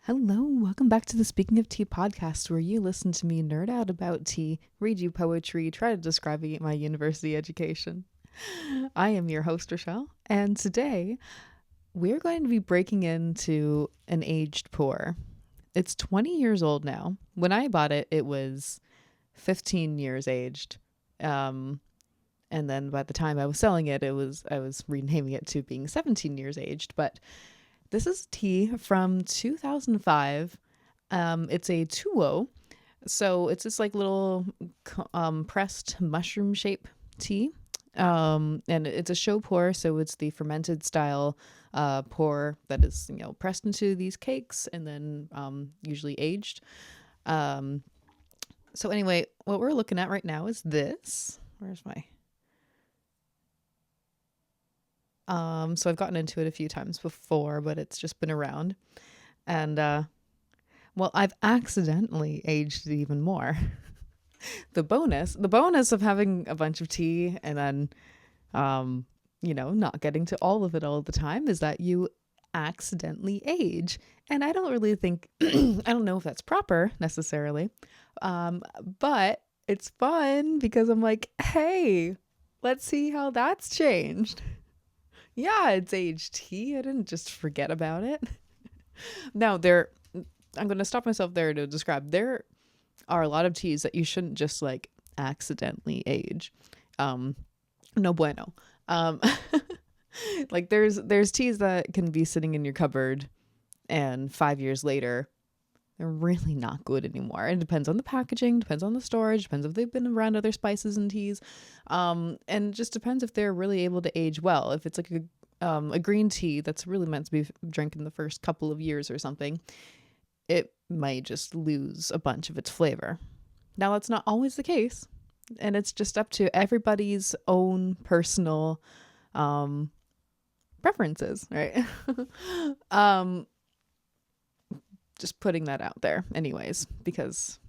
Hello, welcome back to the Speaking of Tea podcast, where you listen to me nerd out about tea, read you poetry, try to describe my university education. I am your host, Rochelle, and today we're going to be breaking into an aged puerh. It's 20 years old now. When I bought it, it was 15 years aged. And then by the time I was selling it, I was renaming it to being 17 years aged, but this is tea from 2005. It's a tuo. So it's this like little pressed mushroom shape tea. And it's a Shou puerh, so it's the fermented style puerh that is, pressed into these cakes and then usually aged. So anyway, what we're looking at right now is this. Where's my so I've gotten into it a few times before, but it's just been around. And well, I've accidentally aged it even more. the bonus of having a bunch of tea and then not getting to all of it all the time is that you accidentally age. And I don't really think I don't know if that's proper necessarily. But it's fun because I'm like, hey, let's see how that's changed. Yeah, it's aged tea. I didn't just forget about it. Now, I'm going to stop myself there to describe. There are a lot of teas that you shouldn't just like accidentally age. No bueno. Like there's teas that can be sitting in your cupboard and 5 years later, they're really not good anymore. It depends on the packaging, depends on the storage, depends if they've been around other spices and teas. And just depends if they're really able to age well. If it's like a green tea that's really meant to be drank in the first couple of years or something, it might just lose a bunch of its flavor. Now, that's not always the case. And it's just up to everybody's own personal preferences, right? Just putting that out there anyways, because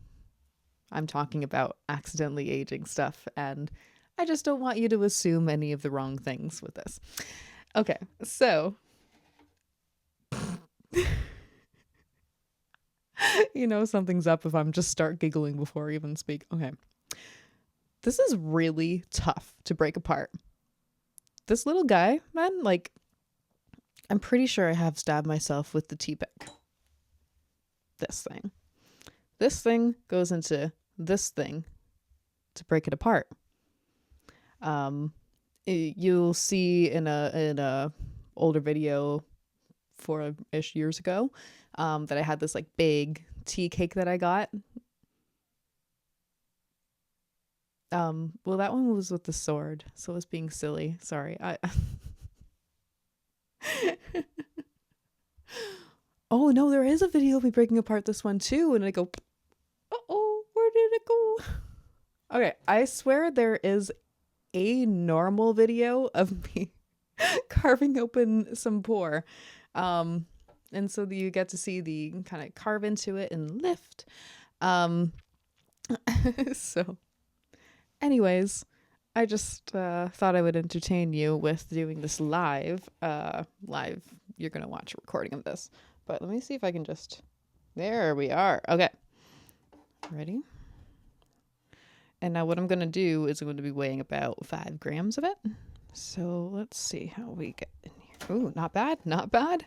I'm talking about accidentally aging stuff and I just don't want you to assume any of the wrong things with this. Okay, so something's up if I'm just start giggling before I even speak. Okay. This is really tough to break apart. This little guy, man, like, I'm pretty sure I have stabbed myself with the tea pick. This thing goes into this thing to break it apart. You'll see in a older video 4-ish years ago that I had this like big tea cake that I got. Well, that one was with the sword, so it was being silly. Sorry. Oh no, there is a video of me breaking apart this one too, and I go, uh-oh, where did it go? Okay, I swear there is a normal video of me carving open some puerh. And so you get to see the kind of carve into it and lift. So anyways, I just thought I would entertain you with doing this live. You're going to watch a recording of this. But let me see if I can just... There we are. Okay. Ready? And now what I'm going to do is I'm going to be weighing about 5 grams of it. So let's see how we get in here. Ooh, not bad. Not bad.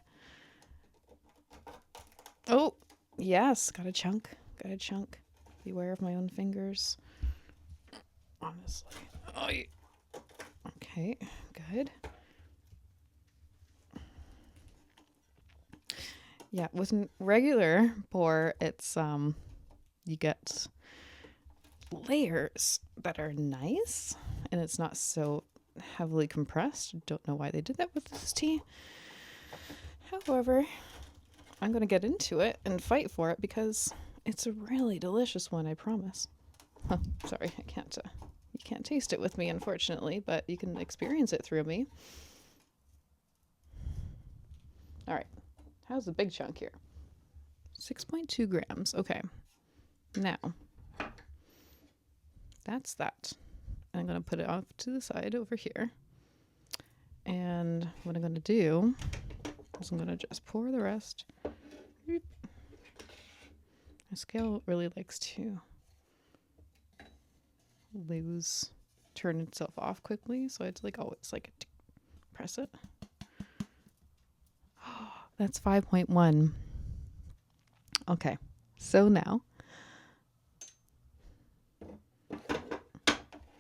Oh, yes. Got a chunk. Beware of my own fingers. Honestly. Oh, yeah. Okay, good. Yeah, with regular puerh, it's you get layers that are nice, and it's not so heavily compressed. Don't know why they did that with this tea. However, I'm gonna get into it and fight for it because it's a really delicious one, I promise. Oh, sorry, I can't. You can't taste it with me, unfortunately, but you can experience it through me. All right. How's the big chunk here? 6.2 grams. Okay. Now, that's that. And I'm going to put it off to the side over here. And what I'm going to do is I'm going to just pour the rest scale really likes to turn itself off quickly, so I had to like always like press it. That's 5.1. Okay, so now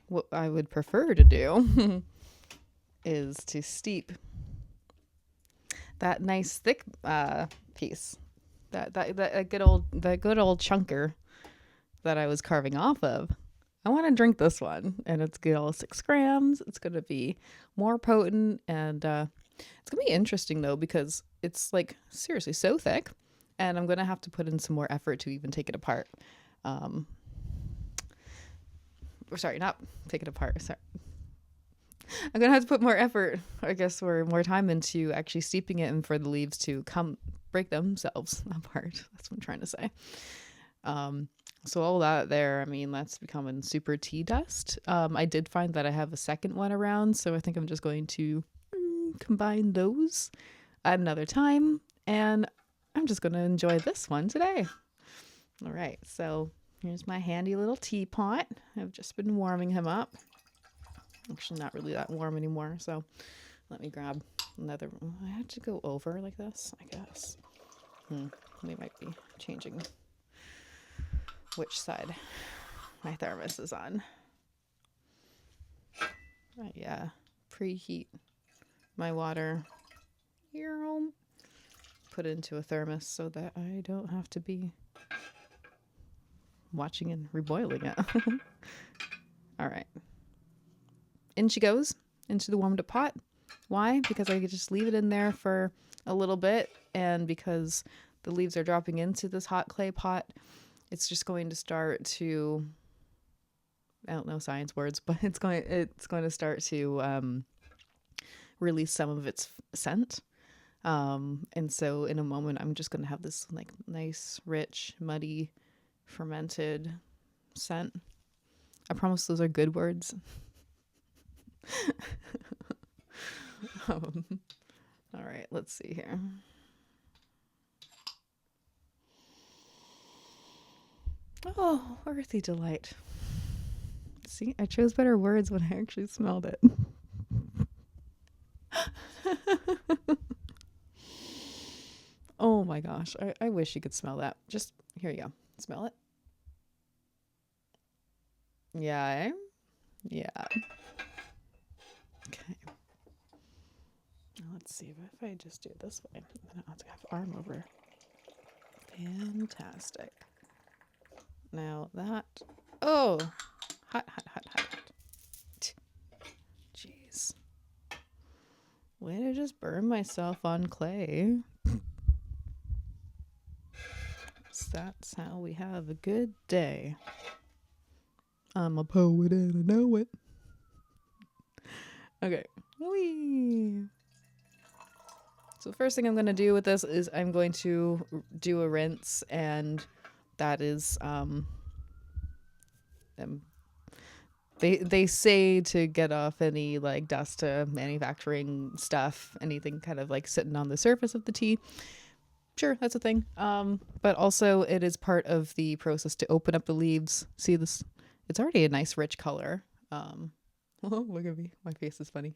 what I would prefer to do is to steep that nice thick piece, that good old chunker that I was carving off of. I want to drink this one, and it's good all 6 grams. It's going to be more potent, and it's going to be interesting though, because it's like seriously so thick, and I'm going to have to put in some more effort to even take it apart. Sorry, not take it apart. Sorry. I'm going to have to put more effort, I guess, or more time into actually steeping it and for the leaves to break themselves apart. That's what I'm trying to say. So all that there, I mean, that's becoming super tea dust. I did find that I have a second one around, so I think I'm just going to combine those at another time, and I'm just going to enjoy this one today. All right, so here's my handy little teapot. I've just been warming him up. Actually, not really that warm anymore, so let me grab another. I have to go over like this, I guess. We might be changing which side my thermos is on. Yeah, preheat my water here, put it into a thermos so that I don't have to be watching and reboiling it. All right, in she goes into the warmed up pot. Why? Because I could just leave it in there for a little bit, and because the leaves are dropping into this hot clay pot, it's just going to start to, I don't know science words, but it's going to start to release some of its scent. And so in a moment, I'm just going to have this like nice, rich, muddy, fermented scent. I promise those are good words. All right, let's see here. Oh, earthy delight. See, I chose better words when I actually smelled it. Oh my gosh, I wish you could smell that. Just, here you go. Smell it. Yeah, yeah. Okay. Now let's see if I just do it this way. Then I'll have to have arm over. Fantastic. Now that, oh, hot. Jeez. Way to just burn myself on clay. That's how we have a good day. I'm a poet and I know it. Okay. Whee! So the first thing I'm going to do with this is I'm going to do a rinse, and that is they say to get off any like dust to manufacturing stuff, anything kind of like sitting on the surface of the tea. Sure, that's a thing. But also it is part of the process to open up the leaves. See this? It's already a nice rich color. Oh, look at me. My face is funny.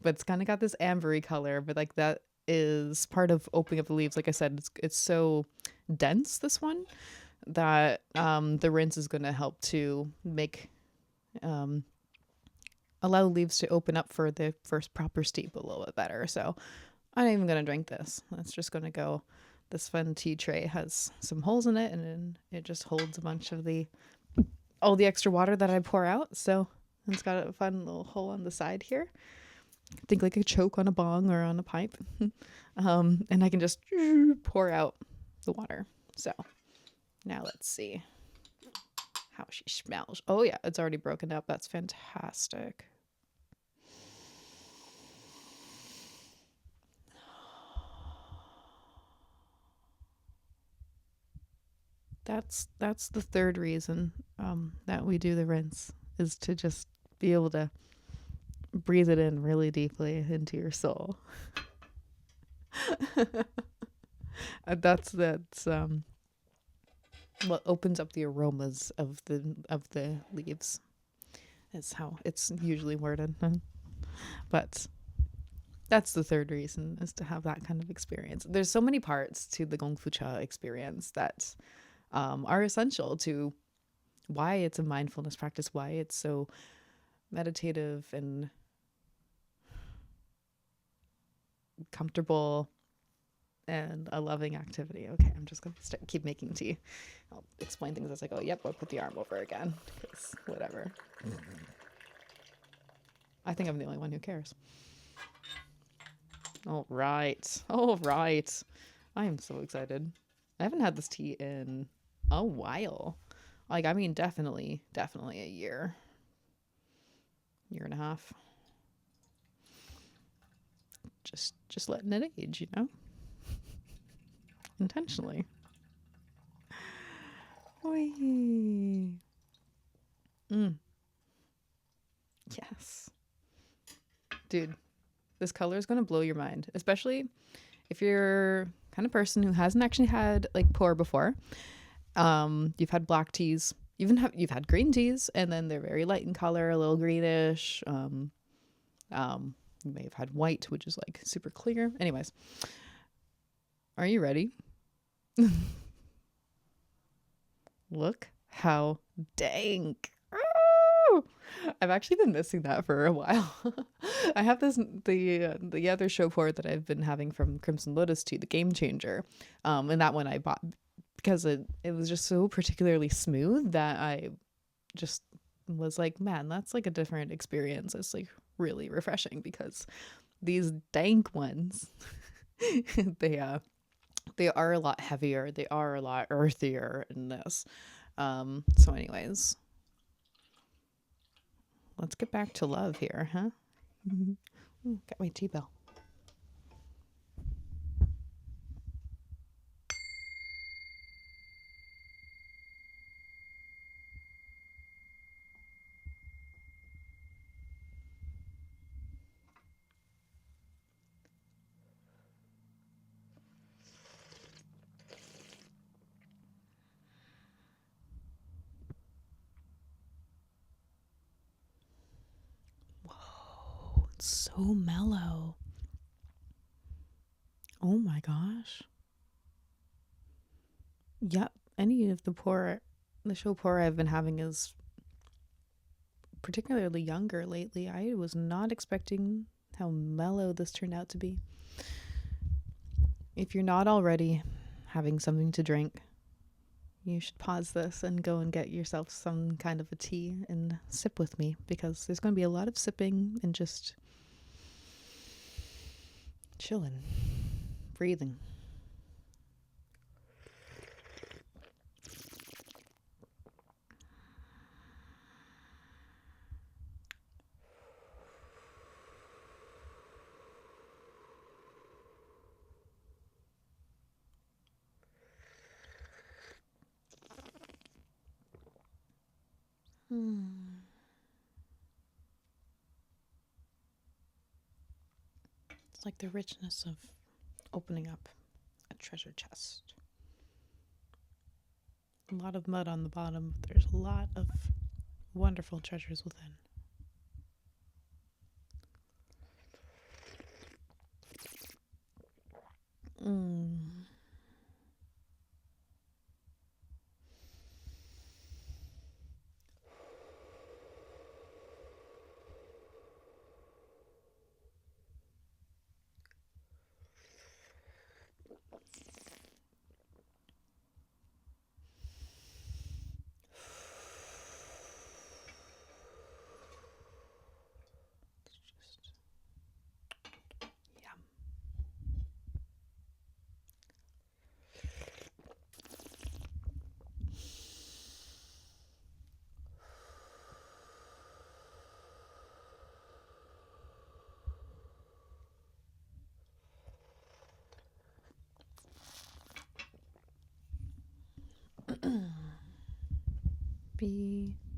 But it's kind of got this ambery color, but like that is part of opening up the leaves. Like I said, it's so dense, this one, that the rinse is going to help to make allow the leaves to open up for the first proper steep a little bit better. So I'm not even going to drink this. That's just going to go. This fun tea tray has some holes in it, and then it just holds a bunch of all the extra water that I pour out. So it's got a fun little hole on the side here. Think like a choke on a bong or on a pipe. And I can just pour out the water. So now let's see how she smells. Oh yeah, it's already broken up. That's fantastic. That's the third reason that we do the rinse, is to just be able to breathe it in really deeply into your soul. that's what opens up the aromas of the leaves. Is how it's usually worded. But that's the third reason, is to have that kind of experience. There's so many parts to the Gong Fu Cha experience that are essential to why it's a mindfulness practice, why it's so meditative and comfortable and a loving activity. Okay, I'm just going to keep making tea. I'll explain things as I go. Yep, I'll put the arm over again. Because whatever. I think I'm the only one who cares. All right. All right. I am so excited. I haven't had this tea in a while. Like, I mean, definitely a year and a half. Just letting it age, you know? Intentionally. Whee. Yes. Dude, this color is going to blow your mind, especially if you're kind of person who hasn't actually had like puerh before. You've had black teas, you've had green teas, and then they're very light in color, a little greenish. You may have had white, which is like super clear. Anyways, are you ready? Look how dank. I've actually been missing that for a while. I have the other Shou puerh that I've been having from Crimson Lotus Tea, the Game Changer, and that one I bought because it was just so particularly smooth that I just was like, man, that's like a different experience. It's like really refreshing, because these dank ones, they are a lot heavier. They are a lot earthier in this. So anyways, let's get back to love here, huh? Ooh, got my tea bell. Whoa, it's so mellow. Oh my gosh. Yep, any of the Shou puerh I've been having is particularly younger lately. I was not expecting how mellow this turned out to be. If you're not already having something to drink, you should pause this and go and get yourself some kind of a tea and sip with me, because there's going to be a lot of sipping and just chilling, breathing. It's like the richness of opening up a treasure chest. A lot of mud on the bottom, but there's a lot of wonderful treasures within.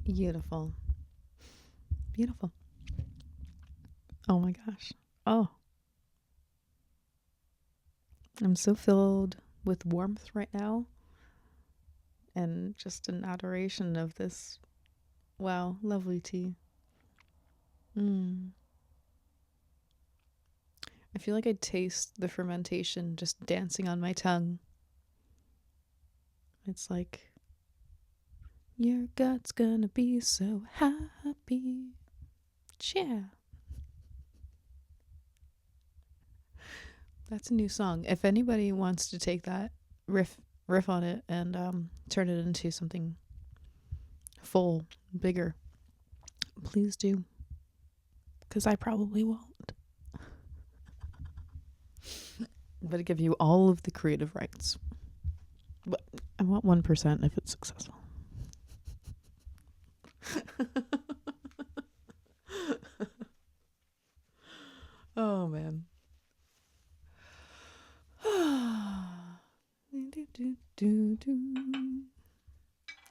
Beautiful. Beautiful. Oh my gosh. Oh, I'm so filled with warmth right now. and just an adoration of this, wow, lovely tea. I feel like I taste the fermentation just dancing on my tongue. It's like, your gut's gonna be so happy. Yeah. That's a new song. If anybody wants to take that riff on it and turn it into something full, bigger, please do. Because I probably won't. But I give you all of the creative rights. But I want 1% if it's successful. Oh, man. All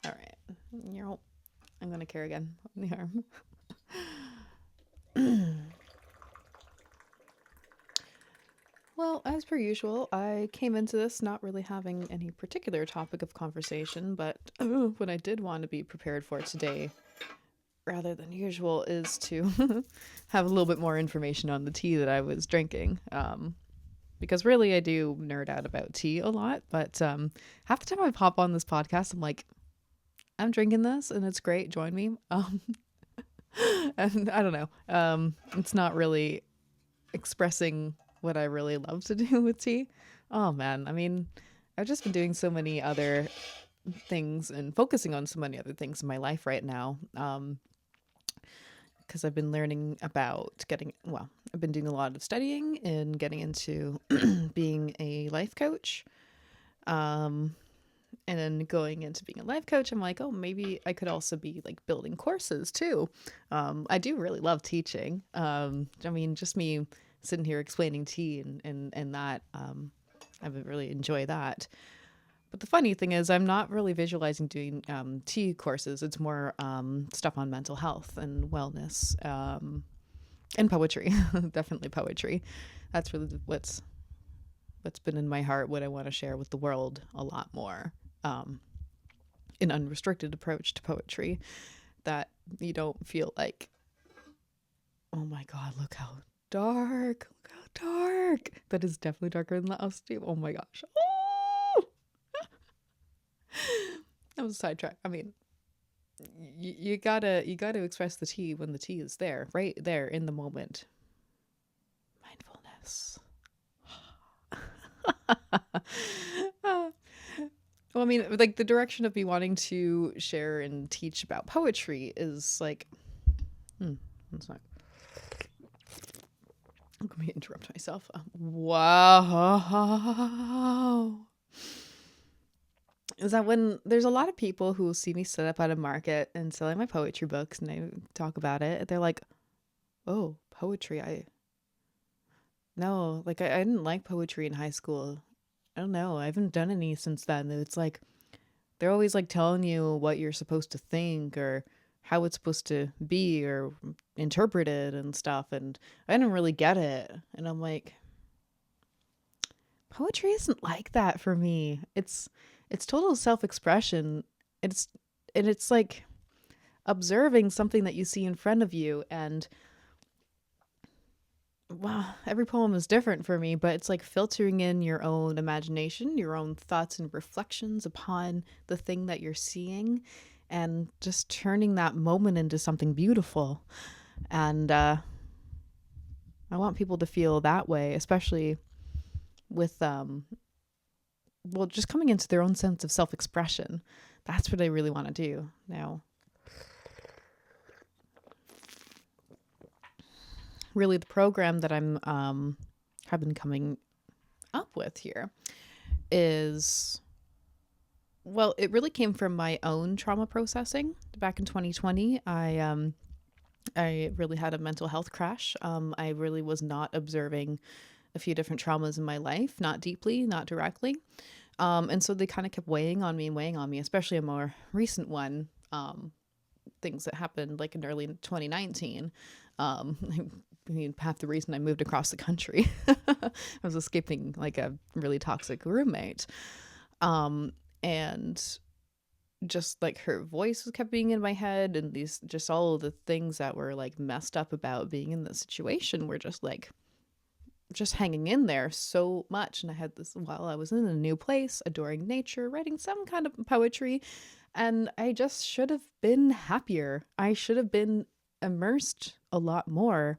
right. I'm going to care again on the arm. Well, as per usual, I came into this not really having any particular topic of conversation, but what I did want to be prepared for today, rather than usual, is to have a little bit more information on the tea that I was drinking. Because really I do nerd out about tea a lot, but half the time I pop on this podcast, I'm like, I'm drinking this and it's great, join me. And I don't know, it's not really expressing what I really love to do with tea. Oh man, I mean, I've just been doing so many other things and focusing on so many other things in my life right now. Because I've been learning about I've been doing a lot of studying and getting into being a life coach. And then going into being a life coach, I'm like, oh, maybe I could also be like building courses too. I do really love teaching. I mean, just me sitting here explaining tea and that, I would really enjoy that. But the funny thing is, I'm not really visualizing doing tea courses. It's more stuff on mental health and wellness, and poetry. Definitely poetry. That's really what's been in my heart, what I want to share with the world a lot more. An unrestricted approach to poetry that you don't feel like, oh my God, look how dark. That is definitely darker than the house too. Oh my gosh. Oh! That was a sidetrack. I mean, you gotta express the tea when the tea is there, right there in the moment. Mindfulness. Well, I mean, like the direction of me wanting to share and teach about poetry is like, that's not. Let me interrupt myself. Wow. Is that when there's a lot of people who see me set up at a market and selling my poetry books and they talk about it, they're like, oh, poetry. I didn't like poetry in high school. I don't know. I haven't done any since then. It's like, they're always like telling you what you're supposed to think or how it's supposed to be or interpret it and stuff. And I didn't really get it. And I'm like, poetry isn't like that for me. It's total self-expression. It's like observing something that you see in front of you, and wow, every poem is different for me, but it's like filtering in your own imagination, your own thoughts and reflections upon the thing that you're seeing, and just turning that moment into something beautiful. And I want people to feel that way, especially with just coming into their own sense of self-expression. That's what I really want to do now. Really, the program that I'm have been coming up with here is, well, it really came from my own trauma processing. Back in 2020, I really had a mental health crash. I really was not observing a few different traumas in my life, not deeply, not directly. And so they kind of kept weighing on me, especially a more recent one, things that happened like in early 2019. I mean, half the reason I moved across the country, I was escaping like a really toxic roommate. And just like her voice kept being in my head, and these just all of the things that were like messed up about being in the situation were just like just hanging in there so much. And I had this while I was in a new place, adoring nature, writing some kind of poetry, and I just should have been happier. I should have been immersed a lot more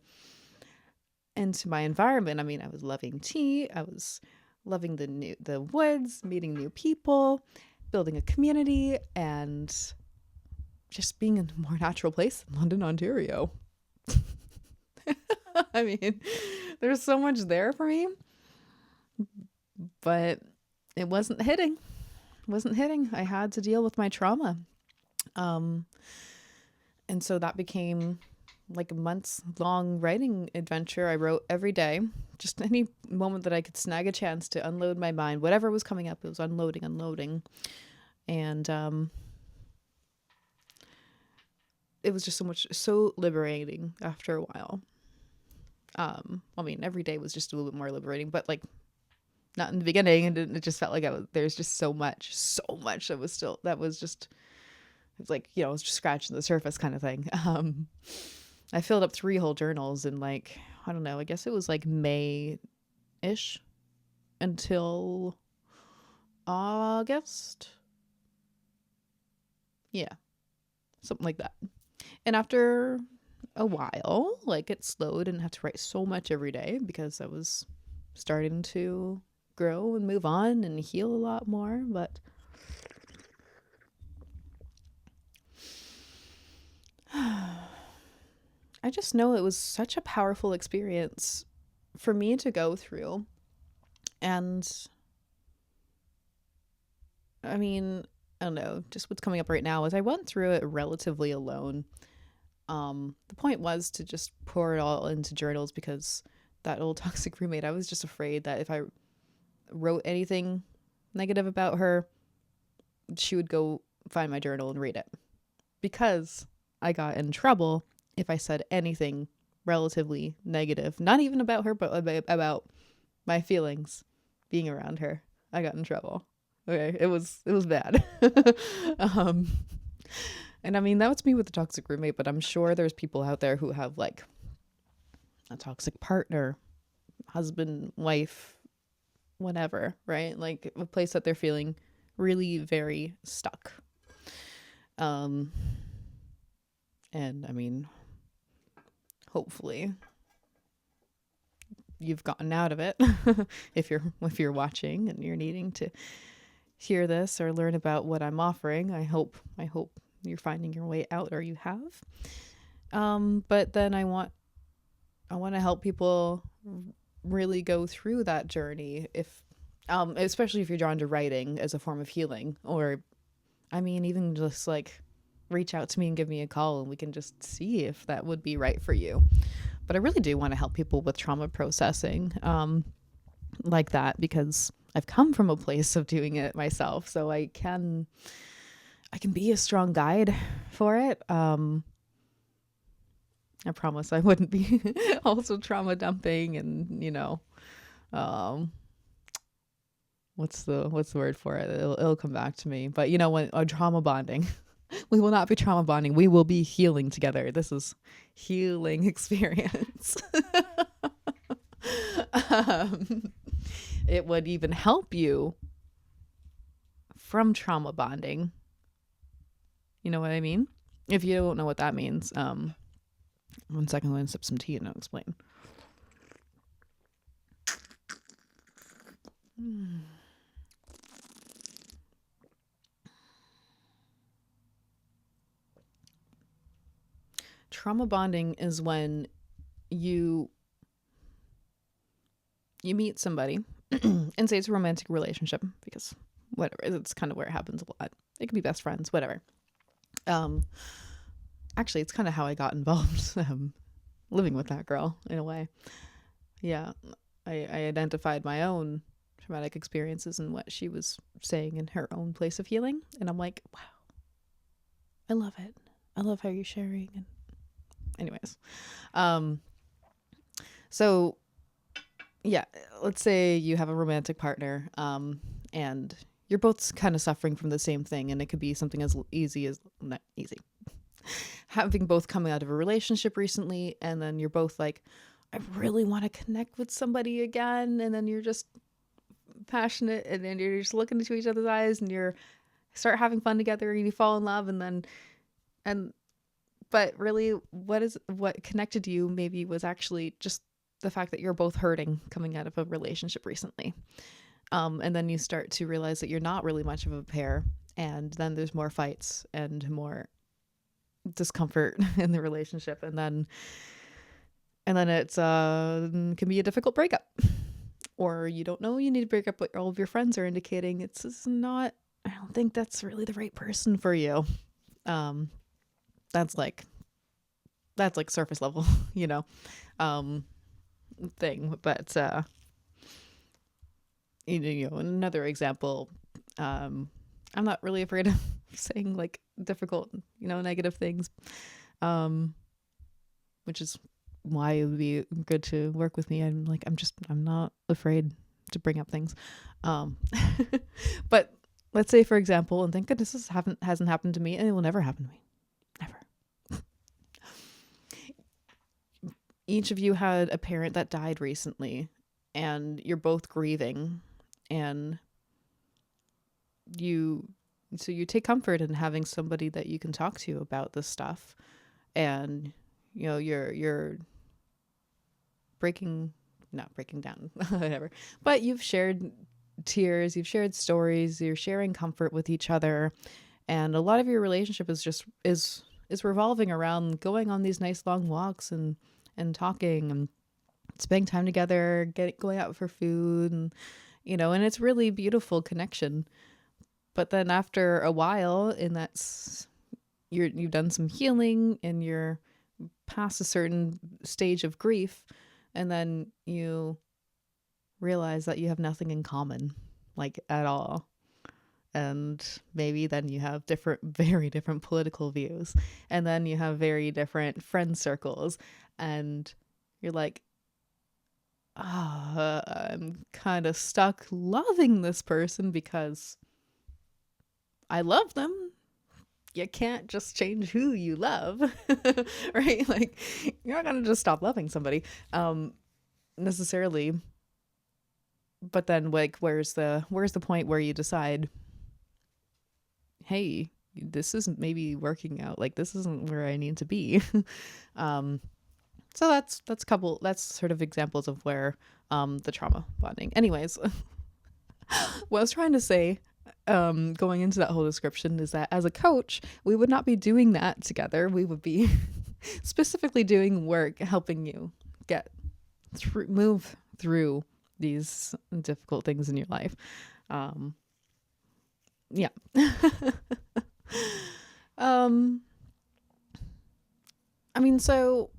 into my environment. I mean, I was loving tea, I was loving the woods, meeting new people, building a community, and just being in a more natural place than London, Ontario. I mean, there's so much there for me, but it wasn't hitting. It wasn't hitting. I had to deal with my trauma. Um, and so that became like a months long writing adventure. I wrote every day, just any moment that I could snag a chance to unload my mind. Whatever was coming up, it was unloading. And it was just so liberating after a while. I mean, every day was just a little bit more liberating, but like not in the beginning. And it just felt like there's just so much that was just, it was like, it was just scratching the surface kind of thing. I filled up 3 whole journals in like, I don't know, I guess it was like May-ish until August. Yeah, something like that. And after a while, like it slowed and I had to write so much every day because I was starting to grow and move on and heal a lot more. But I just know it was such a powerful experience for me to go through. And I mean, I don't know, just what's coming up right now is I went through it relatively alone. The point was to just pour it all into journals because that old toxic roommate, I was just afraid that if I wrote anything negative about her, she would go find my journal and read it. Because I got in trouble if I said anything relatively negative, not even about her, but about my feelings being around her. I got in trouble. Okay, it was bad. um, and I mean that was me with the toxic roommate, but I'm sure there's people out there who have like a toxic partner, husband, wife, whatever, right? Like a place that they're feeling really very stuck. And I mean, hopefully you've gotten out of it if you're watching and you're needing to hear this or learn about what I'm offering. I hope you're finding your way out, or you have. But then I want to help people really go through that journey, if especially if you're drawn to writing as a form of healing, or I mean even just like reach out to me and give me a call and we can just see if that would be right for you. But I really do want to help people with trauma processing like that, because I've come from a place of doing it myself, so I can be a strong guide for it. I promise I wouldn't be also trauma dumping and what's the word for it? It'll come back to me. But when trauma bonding, we will not be trauma bonding. We will be healing together. This is healing experience. It would even help you from trauma bonding. You know what I mean? If you don't know what that means, 1 second, I'm going to sip some tea and I'll explain. Trauma bonding is when you meet somebody and say it's a romantic relationship, because whatever, it's kind of where it happens a lot. It could be best friends, whatever. Actually, it's kind of how I got involved living with that girl in a way. Yeah, I identified my own traumatic experiences and what she was saying in her own place of healing, and I'm like, wow, I love it. I love how you're sharing. And anyways, so yeah, let's say you have a romantic partner, and you're both kind of suffering from the same thing, and it could be something as easy as, not easy, having both coming out of a relationship recently, and then you're both like, I really want to connect with somebody again, and then you're just passionate, and then you're just looking into each other's eyes, and you're start having fun together, and you fall in love, and then and but really what connected you maybe was actually just the fact that you're both hurting coming out of a relationship recently. And then you start to realize that you're not really much of a pair, and then there's more fights and more discomfort in the relationship, and then it's can be a difficult breakup, or you don't know you need to break up, but all of your friends are indicating it's just not, I don't think that's really the right person for you. That's like surface level, you know, thing. But you know, another example, I'm not really afraid of saying like difficult, you know, negative things, which is why it would be good to work with me. I'm not afraid to bring up things. But let's say, for example, and thank goodness this hasn't happened to me, and it will never happen to me. Never. Each of you had a parent that died recently, and you're both grieving, and you take comfort in having somebody that you can talk to about this stuff, and you know, you're not breaking down, whatever, but you've shared tears, you've shared stories, you're sharing comfort with each other, and a lot of your relationship is revolving around going on these nice long walks and talking and spending time together, going out for food, and you know, and it's really beautiful connection. But then after a while, you've done some healing, and you're past a certain stage of grief, and then you realize that you have nothing in common, like at all. And maybe then you have very different political views, and then you have very different friend circles, and you're like, I'm kind of stuck loving this person because I love them. You can't just change who you love, right? Like, you're not gonna just stop loving somebody necessarily. But then, like, where's the point where you decide, hey, this isn't maybe working out, like this isn't where I need to be. So that's sort of examples of where the trauma bonding. Anyways, what I was trying to say, going into that whole description, is that as a coach, we would not be doing that together. We would be specifically doing work helping you move through these difficult things in your life. Yeah. I mean, so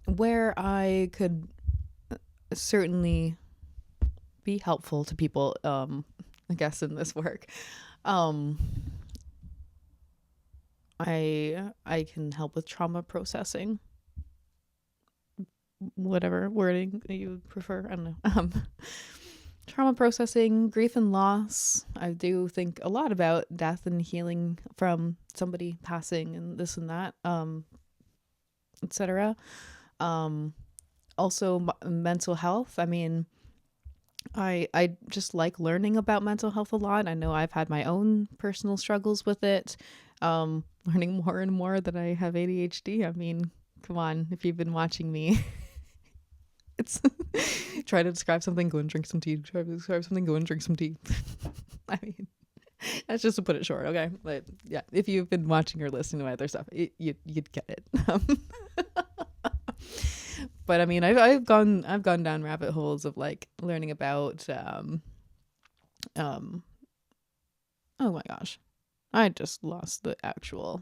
where I could certainly be helpful to people, I guess, in this work, I can help with trauma processing, whatever wording you would prefer. I don't know. Trauma processing, grief and loss. I do think a lot about death and healing from somebody passing and this and that, etc. Also mental health. I mean, I just like learning about mental health a lot. I know I've had my own personal struggles with it. Learning more and more that I have ADHD. I mean, come on, if you've been watching me. It's try to describe something, go and drink some tea. Try to describe something, go and drink some tea. I mean, that's just to put it short, okay? But yeah, if you've been watching or listening to my other stuff, you'd get it. But I mean, I've gone down rabbit holes of like learning about oh my gosh, I just lost the actual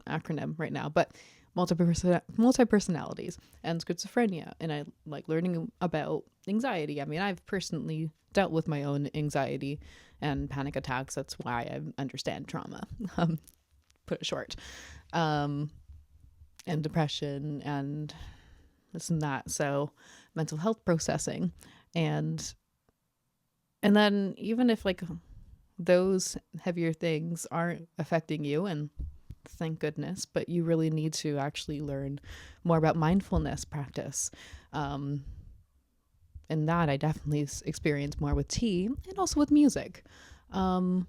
acronym right now, but multi-personalities and schizophrenia, and I like learning about anxiety. I mean, I've personally dealt with my own anxiety and panic attacks. That's why I understand trauma. Put it short. And depression and this and that. So mental health processing, and And then even if like those heavier things aren't affecting you, and thank goodness, but you really need to actually learn more about mindfulness practice. Um, and that I definitely experience more with tea and also with music. Um,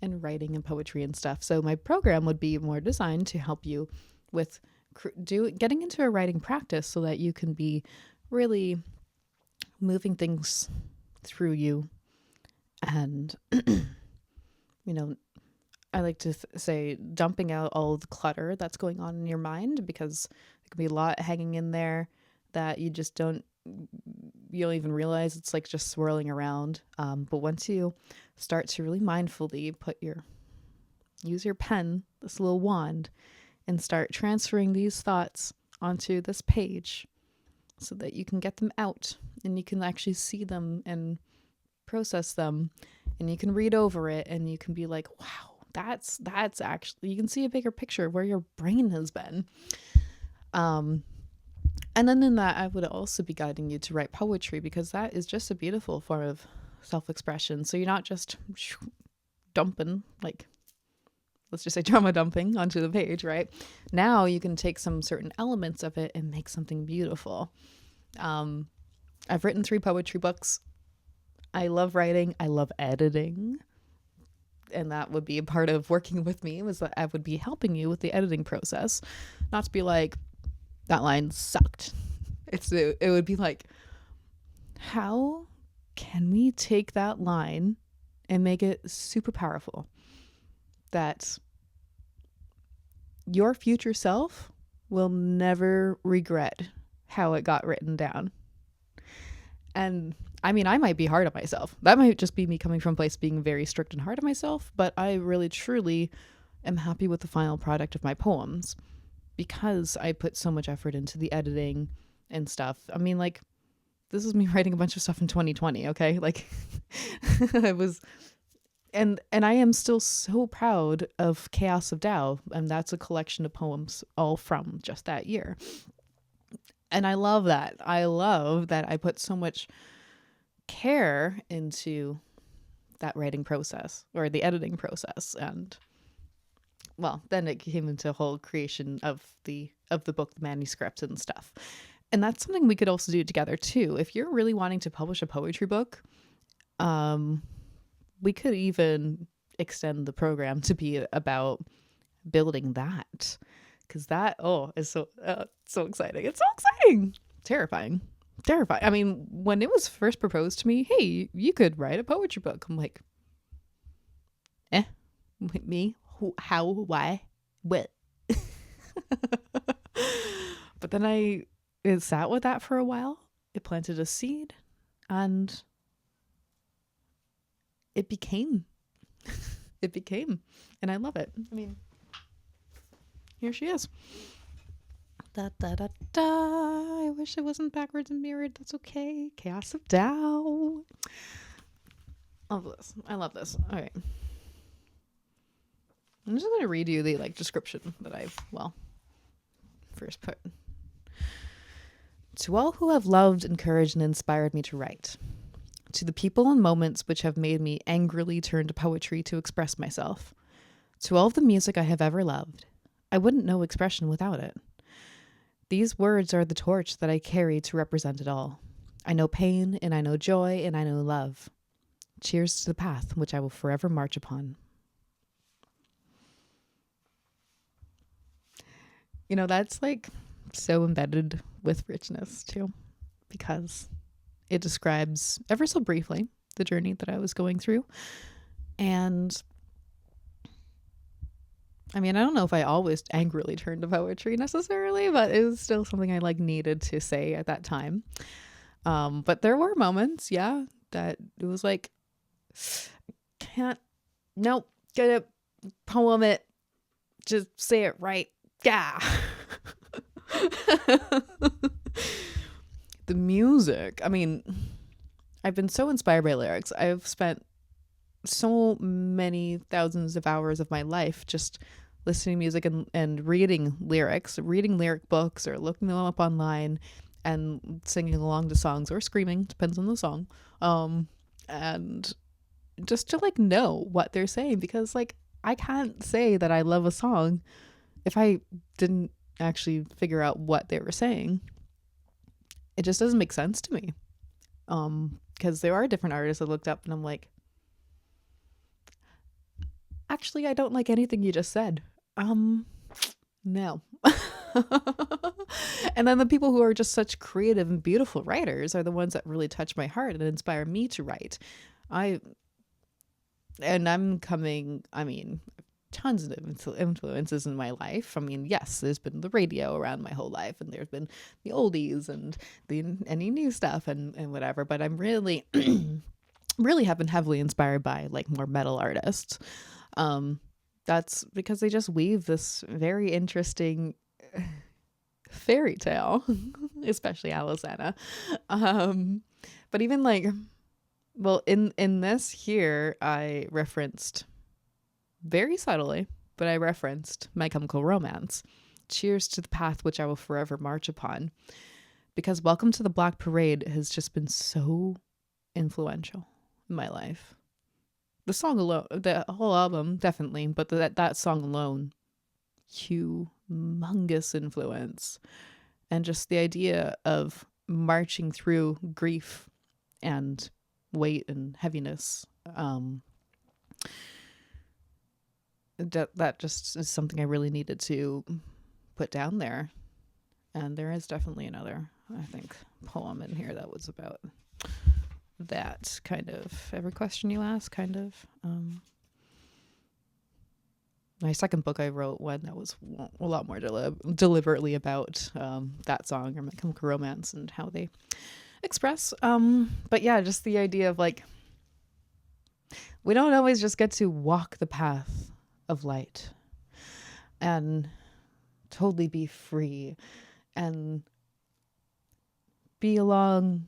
and writing and poetry and stuff. So my program would be more designed to help you with getting into a writing practice so that you can be really moving things through you. And you know, I like to say dumping out all the clutter that's going on in your mind, because there can be a lot hanging in there that you don't even realize it's like just swirling around. But once you start to really mindfully use your pen, this little wand, and start transferring these thoughts onto this page so that you can get them out and you can actually see them and process them, and you can read over it and you can be like, wow, that's actually, you can see a bigger picture of where your brain has been. And then in that, I would also be guiding you to write poetry, because that is just a beautiful form of self-expression. So you're not just dumping, like, let's just say drama dumping onto the page, right? Now you can take some certain elements of it and make something beautiful. I've written 3 poetry books. I love writing. I love editing. And that would be a part of working with me, was that I would be helping you with the editing process. Not to be like, that line sucked. It would be like, how can we take that line and make it super powerful that your future self will never regret how it got written down? And I mean, I might be hard on myself. That might just be me coming from a place being very strict and hard on myself, but I really truly am happy with the final product of my poems, because I put so much effort into the editing and stuff. I mean, like, this is me writing a bunch of stuff in 2020, okay? Like, it was, and I am still so proud of Chaos of Tao, and that's a collection of poems all from just that year. And I love that. I love that I put so much care into that writing process, or the editing process. And well, then it came into a whole creation of the book, the manuscript and stuff. And that's something we could also do together too. If you're really wanting to publish a poetry book, we could even extend the program to be about building that, because that is so exciting. It's so exciting. Terrifying. I mean, when it was first proposed to me, hey, you could write a poetry book, I'm like, me? Who? How? Why? What? But then it sat with that for a while. It planted a seed, and it became. And I love it. I mean, here she is. Da da da da. I wish it wasn't backwards and mirrored. That's okay. Chaos of Tao. I love this. All right. I'm just going to read you the description that I've first put. To all who have loved, encouraged, and inspired me to write. To the people and moments which have made me angrily turn to poetry to express myself. To all of the music I have ever loved. I wouldn't know expression without it. These words are the torch that I carry to represent it all. I know pain, and I know joy, and I know love. Cheers to the path which I will forever march upon. You know, that's so embedded with richness too, because it describes ever so briefly the journey that I was going through. And I mean, I don't know if I always angrily turned to poetry necessarily, but it was still something I needed to say at that time. But there were moments, that it was like, gotta poem it, just say it right. Yeah. The music. I mean, I've been so inspired by lyrics. I've spent so many thousands of hours of my life just listening to music and reading lyric books, or looking them up online and singing along to songs, or screaming, depends on the song. and just to like know what they're saying, because like I can't say that I love a song if I didn't actually figure out what they were saying. It just doesn't make sense to me. Because there are different artists I looked up and I'm like, actually, I don't like anything you just said. No. And then the people who are just such creative and beautiful writers are the ones that really touch my heart and inspire me to write. Tons of influences in my life. I mean, yes, there's been the radio around my whole life, and there's been the oldies and any new stuff and whatever. But I'm really, really have been heavily inspired by like more metal artists. That's because they just weave this very interesting fairy tale, especially Alisana. But even like, well, in this here, I referenced very subtly, but I referenced My Chemical Romance. Cheers to the path which I will forever march upon. Because Welcome to the Black Parade has just been so influential in my life. The song alone, the whole album, definitely, but that song alone, humongous influence. And just the idea of marching through grief and weight and heaviness, that just is something I really needed to put down there. And there is definitely another, I think, poem in here that was about that kind of every question you ask, kind of. My second book I wrote one that was a lot more deliberately about that song, or My Chemical Romance, and how they express. But yeah, just the idea of like, we don't always just get to walk the path of light and totally be free and be along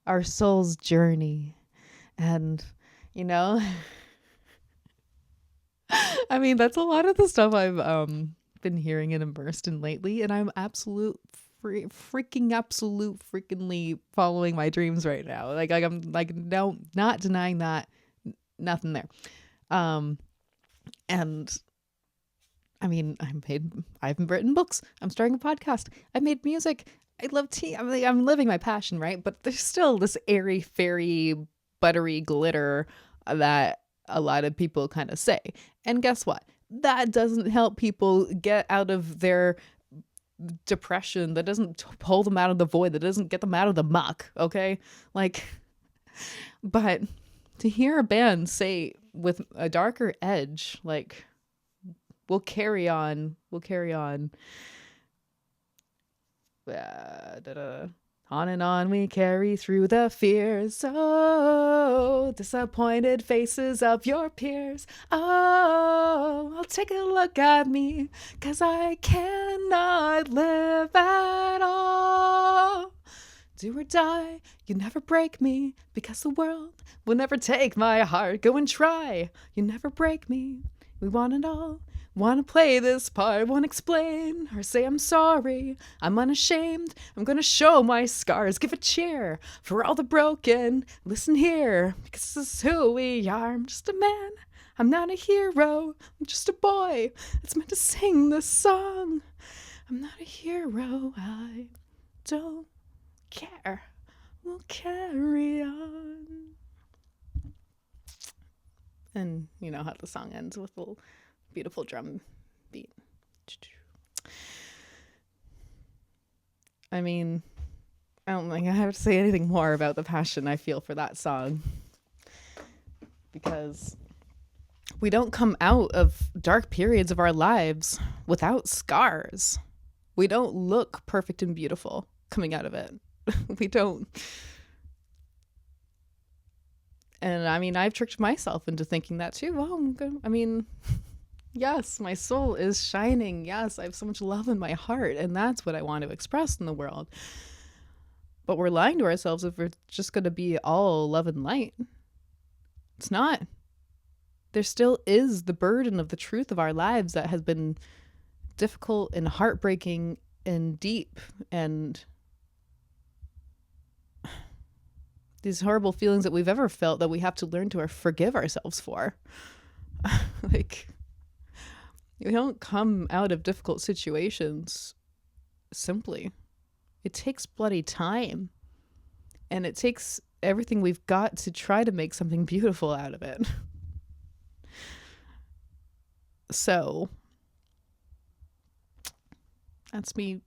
our soul's journey. And, you know, I mean, that's a lot of the stuff I've been hearing and immersed in lately, and I'm freakingly following my dreams right now. Like I'm like, no, not denying that, nothing there. And I mean, I've written books. I'm starting a podcast. I made music. I love tea. I'm living my passion, right? But there's still this airy, fairy, buttery glitter that a lot of people kind of say. And guess what? That doesn't help people get out of their depression. That doesn't pull them out of the void. That doesn't get them out of the muck. Okay? Like, but to hear a band say with a darker edge, like, we'll carry on. On and on we carry through the fears. Oh, disappointed faces of your peers. Oh, I'll take a look at me, 'cause I cannot live at all. Do or die, you never break me, because the world will never take my heart. Go and try, you never break me. We want it all. Want to play this part, won't explain or say I'm sorry. I'm unashamed, I'm gonna show my scars. Give a cheer for all the broken. Listen here, because this is who we are. I'm just a man, I'm not a hero. I'm just a boy that's meant to sing this song. I'm not a hero, I don't care. We'll carry on. And you know how the song ends with a little beautiful drum beat. I mean, I don't think I have to say anything more about the passion I feel for that song, because we don't come out of dark periods of our lives without scars. We don't look perfect and beautiful coming out of it. We don't. And I mean, I've tricked myself into thinking that too. Oh, I mean, yes, my soul is shining. Yes, I have so much love in my heart, and that's what I want to express in the world. But we're lying to ourselves if we're just going to be all love and light. It's not. There still is the burden of the truth of our lives that has been difficult and heartbreaking and deep and these horrible feelings that we've ever felt that we have to learn to forgive ourselves for. Like, we don't come out of difficult situations simply. It takes bloody time. And it takes everything we've got to try to make something beautiful out of it. So, that's me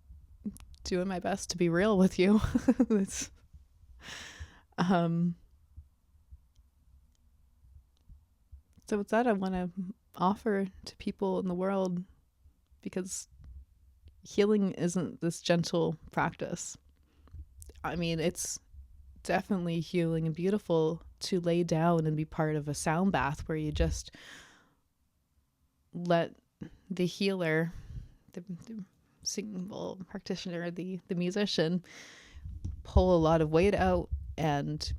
doing my best to be real with you. It's, so with that, I want to offer to people in the world, because healing isn't this gentle practice. I mean, it's definitely healing and beautiful to lay down and be part of a sound bath where you just let the healer, the single practitioner, the musician, pull a lot of weight out and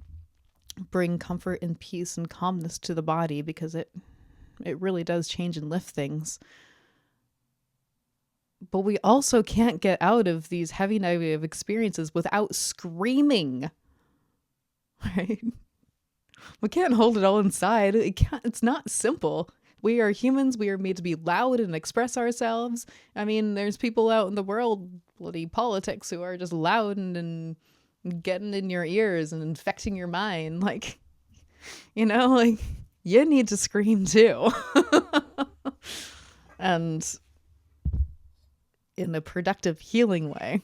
bring comfort and peace and calmness to the body, because it really does change and lift things. But we also can't get out of these heavy negative experiences without screaming, right? We can't hold it all inside. It's not simple. We are humans. We are made to be loud and express ourselves. I mean, there's people out in the world, bloody politics, who are just loud and getting in your ears and infecting your mind. Like, you know, like, you need to scream too. And in a productive, healing way,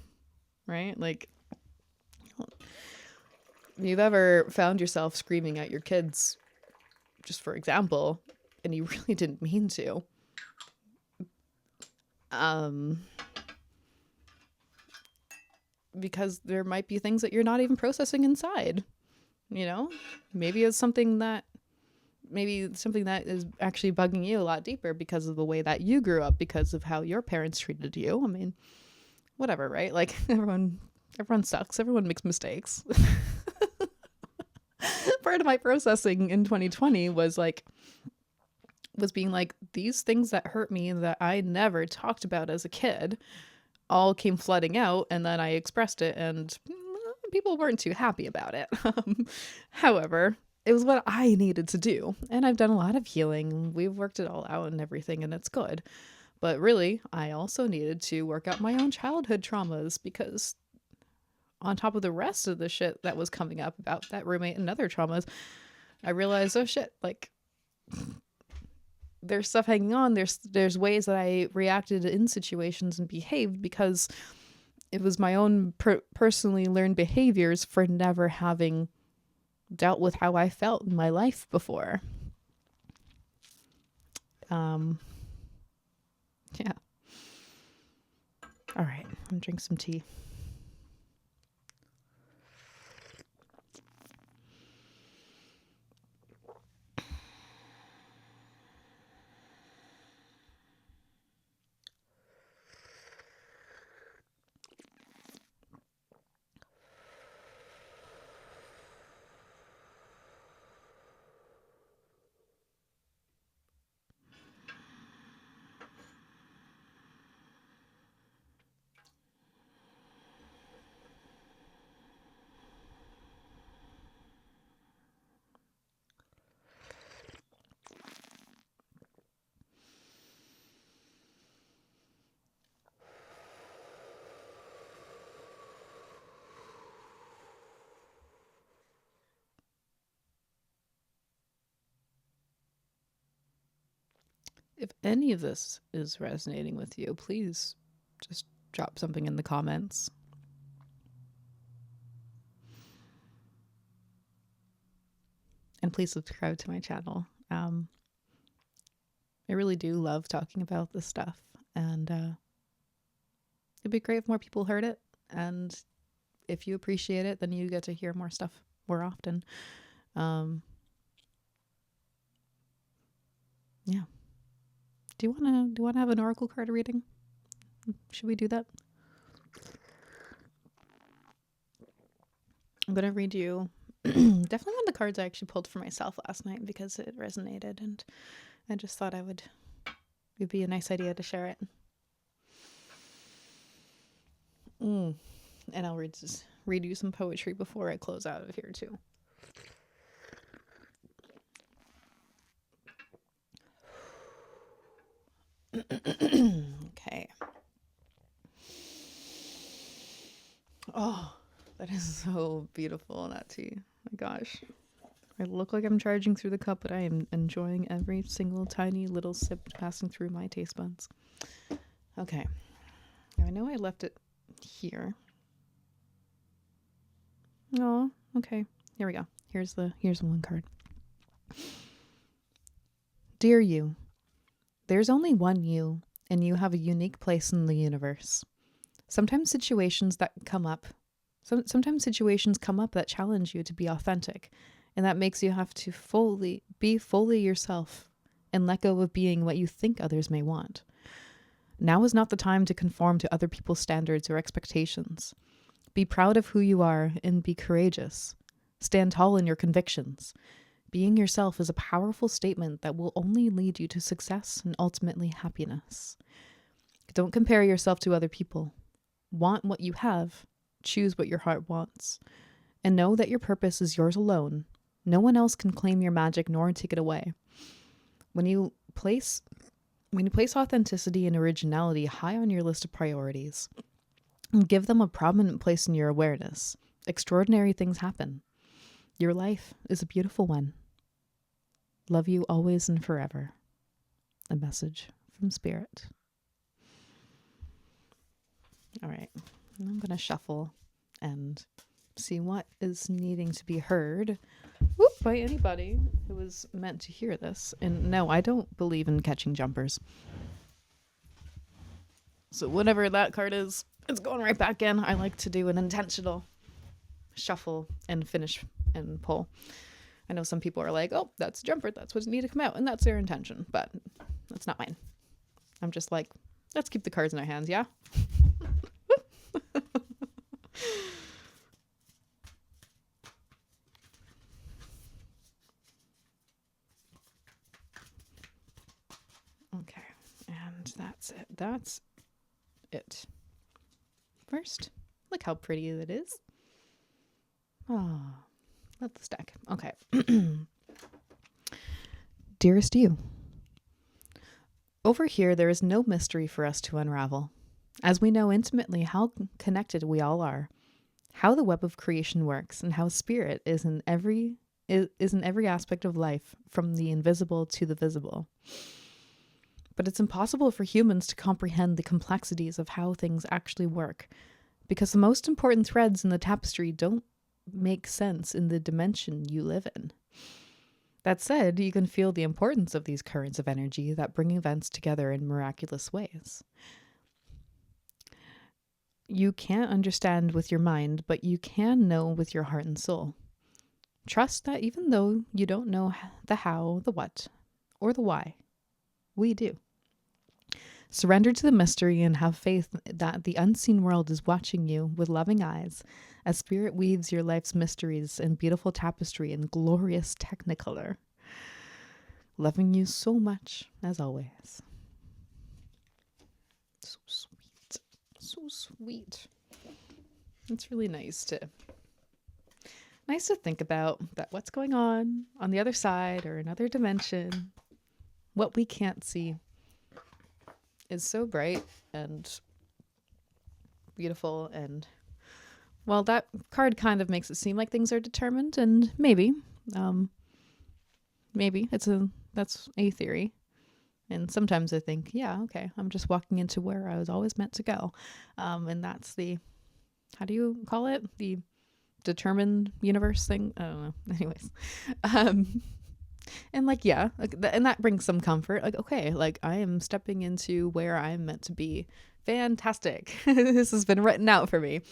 right? Like, if you've ever found yourself screaming at your kids, just for example, and you really didn't mean to, because there might be things that you're not even processing inside, you know? Maybe it's something that is actually bugging you a lot deeper because of the way that you grew up, because of how your parents treated you. I mean, whatever, right? Like, everyone sucks. Everyone makes mistakes. Part of my processing in 2020 was being like, these things that hurt me that I never talked about as a kid all came flooding out, and then I expressed it, and people weren't too happy about it. However, it was what I needed to do, and I've done a lot of healing. We've worked it all out and everything, and it's good. But really, I also needed to work out my own childhood traumas, because on top of the rest of the shit that was coming up about that roommate and other traumas, I realized, oh shit, like, there's stuff hanging on. There's ways that I reacted in situations and behaved because it was my own personally learned behaviors for never having dealt with how I felt in my life before. Yeah. All right, I'm gonna drink some tea. If any of this is resonating with you, please just drop something in the comments. And please subscribe to my channel. I really do love talking about this stuff, and it'd be great if more people heard it. And if you appreciate it, then you get to hear more stuff more often. Yeah. Do you want to have an oracle card reading? Should we do that? I'm going to read you definitely one of the cards I actually pulled for myself last night because it resonated, and I just thought it'd be a nice idea to share it. And I'll read you some poetry before I close out of here too. Okay. Oh, that is so beautiful, that tea. My gosh. I look like I'm charging through the cup, but I am enjoying every single tiny little sip passing through my taste buds. Okay. Now I know I left it here. Oh, okay. Here we go. Here's the one card. Dear you, there's only one you, and you have a unique place in the universe. Sometimes situations come up that challenge you to be authentic, and that makes you have to be fully yourself and let go of being what you think others may want. Now is not the time to conform to other people's standards or expectations. Be proud of who you are and be courageous. Stand tall in your convictions. Being yourself is a powerful statement that will only lead you to success and ultimately happiness. Don't compare yourself to other people. Want what you have. Choose what your heart wants. And know that your purpose is yours alone. No one else can claim your magic nor take it away. When you place authenticity and originality high on your list of priorities, and give them a prominent place in your awareness, extraordinary things happen. Your life is a beautiful one. Love you always and forever. A message from Spirit. All right, I'm going to shuffle and see what is needing to be heard by anybody who is meant to hear this. And no, I don't believe in catching jumpers. So whatever that card is, it's going right back in. I like to do an intentional shuffle and finish and pull. I know some people are like, oh, that's a jumper. That's what's needed to come out. And that's their intention. But that's not mine. I'm just like, let's keep the cards in our hands, yeah? Okay. And that's it. That's it. First, look how pretty it is. Oh, love the stack. Okay. Dearest you, over here there is no mystery for us to unravel, as we know intimately how connected we all are, how the web of creation works, and how spirit is in every aspect of life, from the invisible to the visible. But it's impossible for humans to comprehend the complexities of how things actually work, because the most important threads in the tapestry don't make sense in the dimension you live in. That said, you can feel the importance of these currents of energy that bring events together in miraculous ways. You can't understand with your mind, but you can know with your heart and soul. Trust that even though you don't know the how, the what, or the why, we do. Surrender to the mystery and have faith that the unseen world is watching you with loving eyes as spirit weaves your life's mysteries in beautiful tapestry and glorious technicolor. Loving you so much, as always. So sweet. So sweet. It's really nice to think about that what's going on the other side or another dimension, what we can't see, is so bright and beautiful. And well, that card kind of makes it seem like things are determined, and maybe that's a theory. And sometimes I think, yeah, okay, I'm just walking into where I was always meant to go. And that's the, how do you call it? The determined universe thing? I don't know. Anyways. And like, yeah, like and that brings some comfort. Like, okay, like I am stepping into where I'm meant to be. Fantastic. This has been written out for me.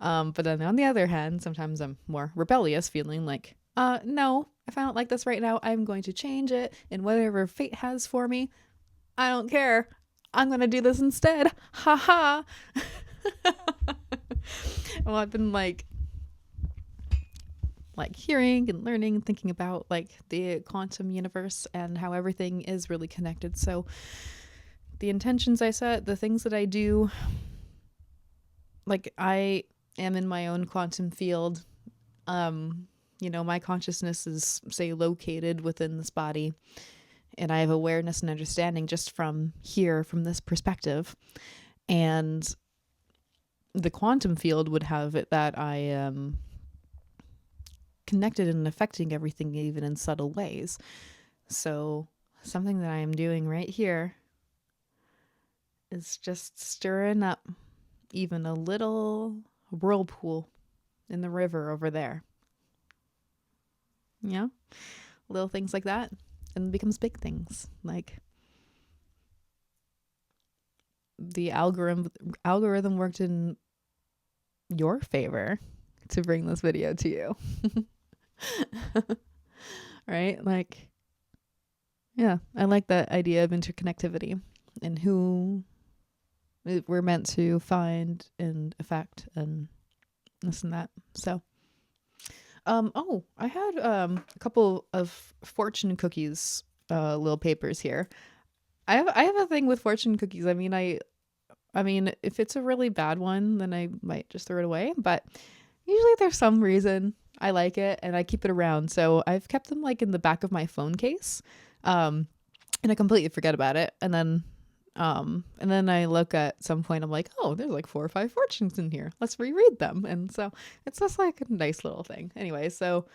But then on the other hand, sometimes I'm more rebellious, feeling like, no, if I don't like this right now, I'm going to change it. And whatever fate has for me, I don't care. I'm going to do this instead. Ha ha. Well, I've been like hearing and learning and thinking about like the quantum universe and how everything is really connected. So the intentions I set, the things that I do, like I am in my own quantum field. My consciousness is, say, located within this body, and I have awareness and understanding just from here, from this perspective. And the quantum field would have it that I am connected and affecting everything, even in subtle ways. So something that I am doing right here is just stirring up even a little whirlpool in the river over there. You know, little things like that, and it becomes big things. Like the algorithm worked in your favor to bring this video to you. Right? Like, yeah, I like that idea of interconnectivity and who we're meant to find and affect and this and that. So I had a couple of fortune cookies little papers here. I have a thing with fortune cookies. I mean, if it's a really bad one, then I might just throw it away. But usually there's some reason I like it and I keep it around. So I've kept them like in the back of my phone case. And I completely forget about it. And then I look at some point, I'm like, oh, there's like 4 or 5 fortunes in here. Let's reread them. And so it's just like a nice little thing. Anyway, so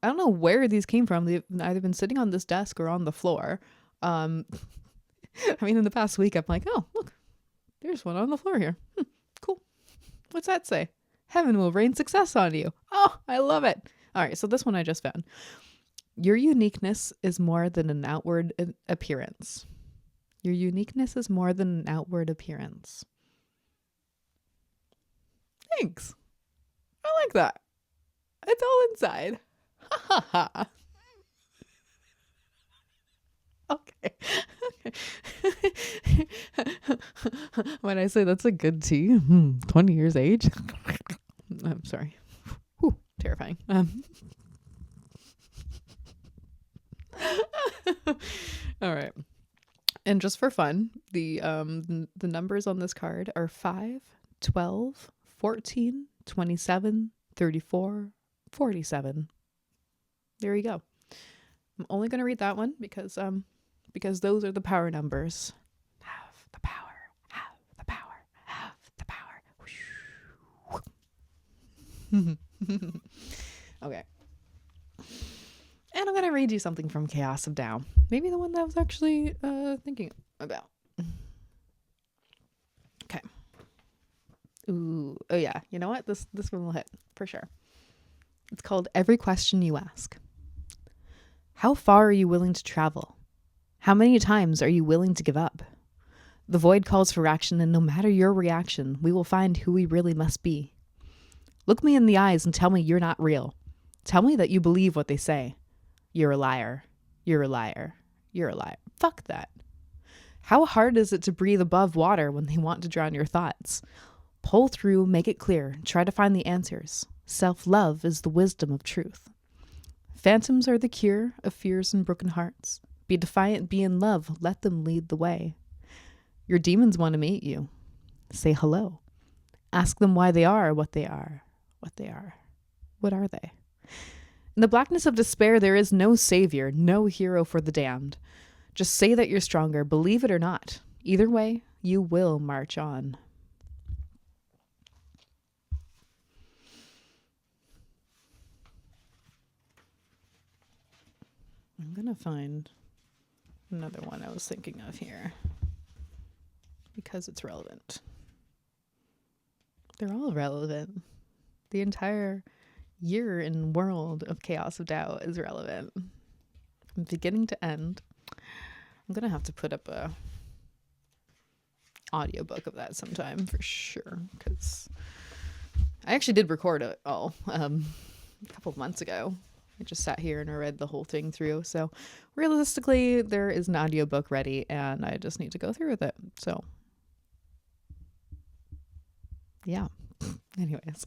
I don't know where these came from. They've either been sitting on this desk or on the floor. I mean, in the past week, I'm like, oh, look, there's one on the floor here. Cool. What's that say? Heaven will rain success on you. Oh, I love it. All right. So this one I just found. Your uniqueness is more than an outward appearance. Your uniqueness is more than an outward appearance. Thanks. I like that. It's all inside. Ha ha ha. Okay. When I say that's a good tea, 20 years age. I'm sorry. Whew, terrifying. All right. And just for fun, the numbers on this card are 5, 12, 14, 27, 34, 47. There you go. I'm only going to read that one because those are the power numbers. Have the power, have the power, have the power. Okay. And I'm going to read you something from Chaos of Tao. Maybe the one that I was actually thinking about. Okay. Ooh. Oh yeah. You know what? This one will hit for sure. It's called Every Question You Ask. How far are you willing to travel? How many times are you willing to give up? The void calls for action, and no matter your reaction, we will find who we really must be. Look me in the eyes and tell me you're not real. Tell me that you believe what they say. You're a liar. You're a liar. You're a liar. Fuck that. How hard is it to breathe above water when they want to drown your thoughts? Pull through, make it clear, try to find the answers. Self-love is the wisdom of truth. Phantoms are the cure of fears and broken hearts. Be defiant, be in love, let them lead the way. Your demons want to meet you. Say hello. Ask them why they are what they are. What they are. What are they? In the blackness of despair, there is no savior, no hero for the damned. Just say that you're stronger, believe it or not. Either way, you will march on. I'm going to find another one I was thinking of here because it's relevant. They're all relevant. The entire year and world of Chaos of Tao is relevant from beginning to end. I'm gonna have to put up a audiobook of that sometime for sure, because I actually did record it all a couple of months ago. I just sat here and I read the whole thing through. So realistically, there is an audiobook ready and I just need to go through with it. So yeah. Anyways.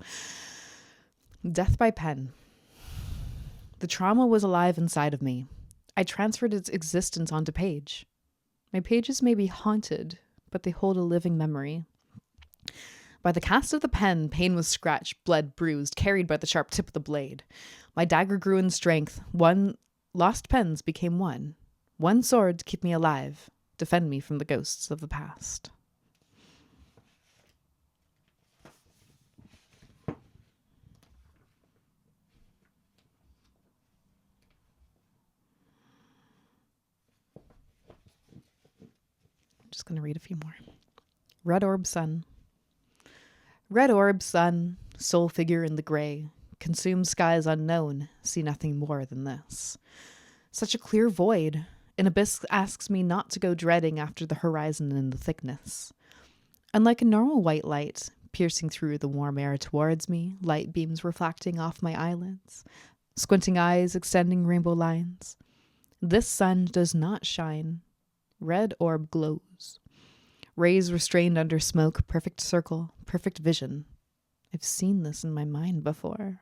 Death by pen. The trauma was alive inside of me. I transferred its existence onto page. My pages may be haunted, but they hold a living memory. By the cast of the pen, pain was scratched, blood bruised, carried by the sharp tip of the blade. My dagger grew in strength. Lost pens became one. One sword to keep me alive, defend me from the ghosts of the past. I'm just going to read a few more. Red Orb Sun. Red Orb Sun, soul figure in the gray, consume skies unknown, see nothing more than this. Such a clear void, an abyss asks me not to go dreading after the horizon in the thickness. Unlike a normal white light, piercing through the warm air towards me, light beams reflecting off my eyelids, squinting eyes extending rainbow lines. This sun does not shine. Red orb glows. Rays restrained under smoke, perfect circle, perfect vision. I've seen this in my mind before.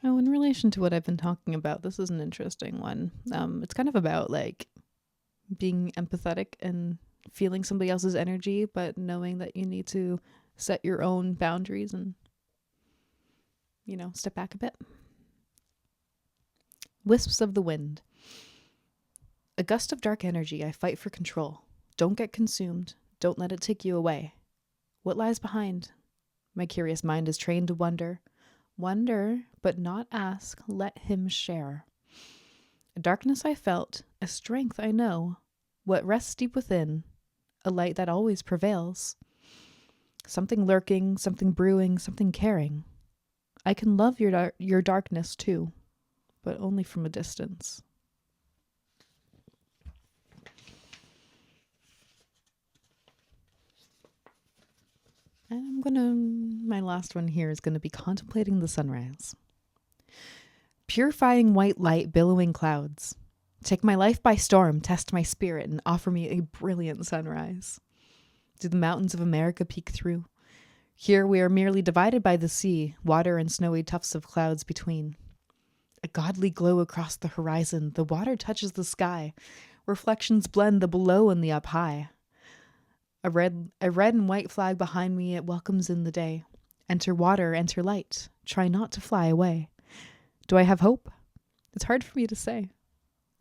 Oh, in relation to what I've been talking about, this is an interesting one. It's kind of about like being empathetic and feeling somebody else's energy, but knowing that you need to set your own boundaries and, step back a bit. Wisps of the wind. A gust of dark energy, I fight for control. Don't get consumed. Don't let it take you away. What lies behind? My curious mind is trained to wonder. Wonder, but not ask. Let him share. A darkness I felt, a strength I know. What rests deep within, a light that always prevails. Something lurking, something brewing, something caring. I can love your darkness too, but only from a distance. And my last one here is going to be contemplating the sunrise. Purifying white light, billowing clouds. Take my life by storm, test my spirit, and offer me a brilliant sunrise. Do the mountains of America peek through? Here we are merely divided by the sea, water and snowy tufts of clouds between. A godly glow across the horizon, the water touches the sky. Reflections blend the below and the up high. A red and white flag behind me, it welcomes in the day. Enter water, enter light. Try not to fly away. Do I have hope? It's hard for me to say.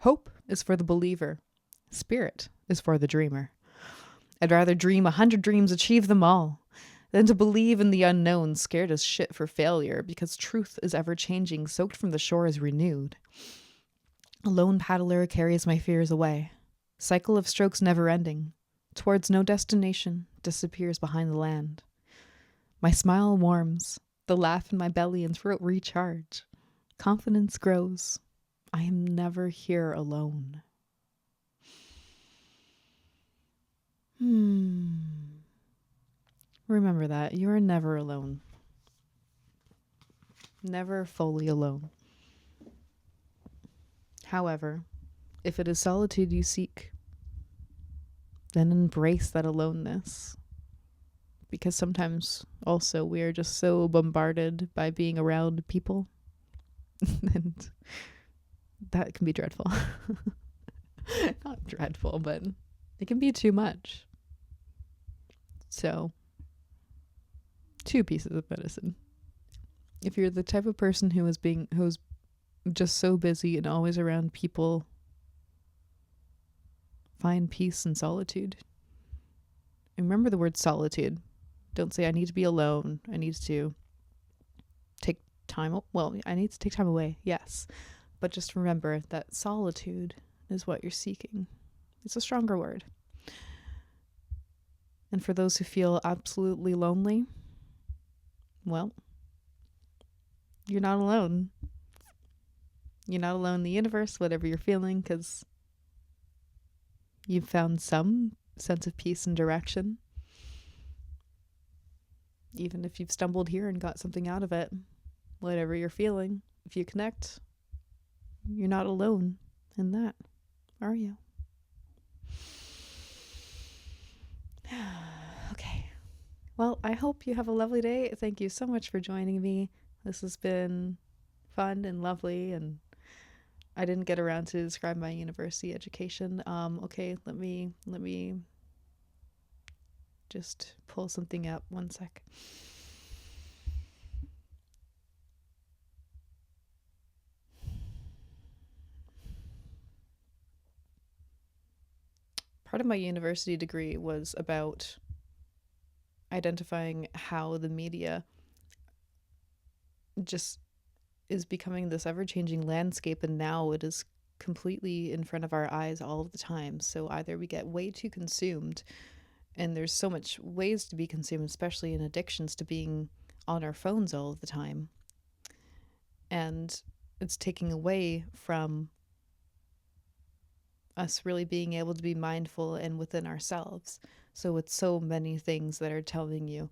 Hope is for the believer. Spirit is for the dreamer. I'd rather dream 100 dreams, achieve them all, than to believe in the unknown, scared as shit for failure, because truth is ever changing, soaked from the shore is renewed. A lone paddler carries my fears away. Cycle of strokes never ending. Towards no destination, disappears behind the land. My smile warms, the laugh in my belly and throat recharge. Confidence grows. I am never here alone. Remember that. You are never alone. Never fully alone. However, if it is solitude you seek, then embrace that aloneness. Because sometimes also we are just so bombarded by being around people. And that can be dreadful. Not dreadful, but it can be too much. So, 2 pieces of medicine. If you're the type of person who's just so busy and always around people, find peace in solitude. And remember the word solitude. Don't say I need to be alone. I need to take time. Well, I need to take time away. Yes. But just remember that solitude is what you're seeking. It's a stronger word. And for those who feel absolutely lonely, well, you're not alone. You're not alone in the universe, whatever you're feeling, because you've found some sense of peace and direction. Even if you've stumbled here and got something out of it, whatever you're feeling, if you connect, you're not alone in that, are you? Okay. Well, I hope you have a lovely day. Thank you so much for joining me. This has been fun and lovely, and I didn't get around to describe my university education. Okay, let me just pull something up. One sec. Part of my university degree was about identifying how the media just is becoming this ever-changing landscape, and now it is completely in front of our eyes all of the time. So either we get way too consumed, and there's so much ways to be consumed, especially in addictions to being on our phones all of the time, and it's taking away from us really being able to be mindful and within ourselves. So with so many things that are telling you,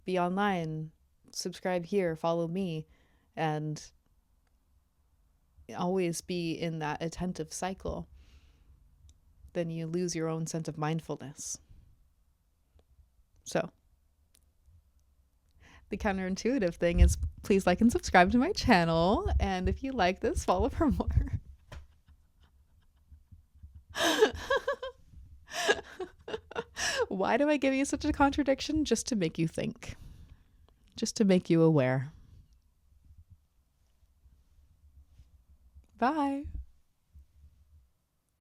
be online, subscribe here, follow me, and always be in that attentive cycle, then you lose your own sense of mindfulness. So the counterintuitive thing is, please like and subscribe to my channel, and if you like this, follow for more. Why do I give you such a contradiction? Just to make you think. Just to make you aware. Bye.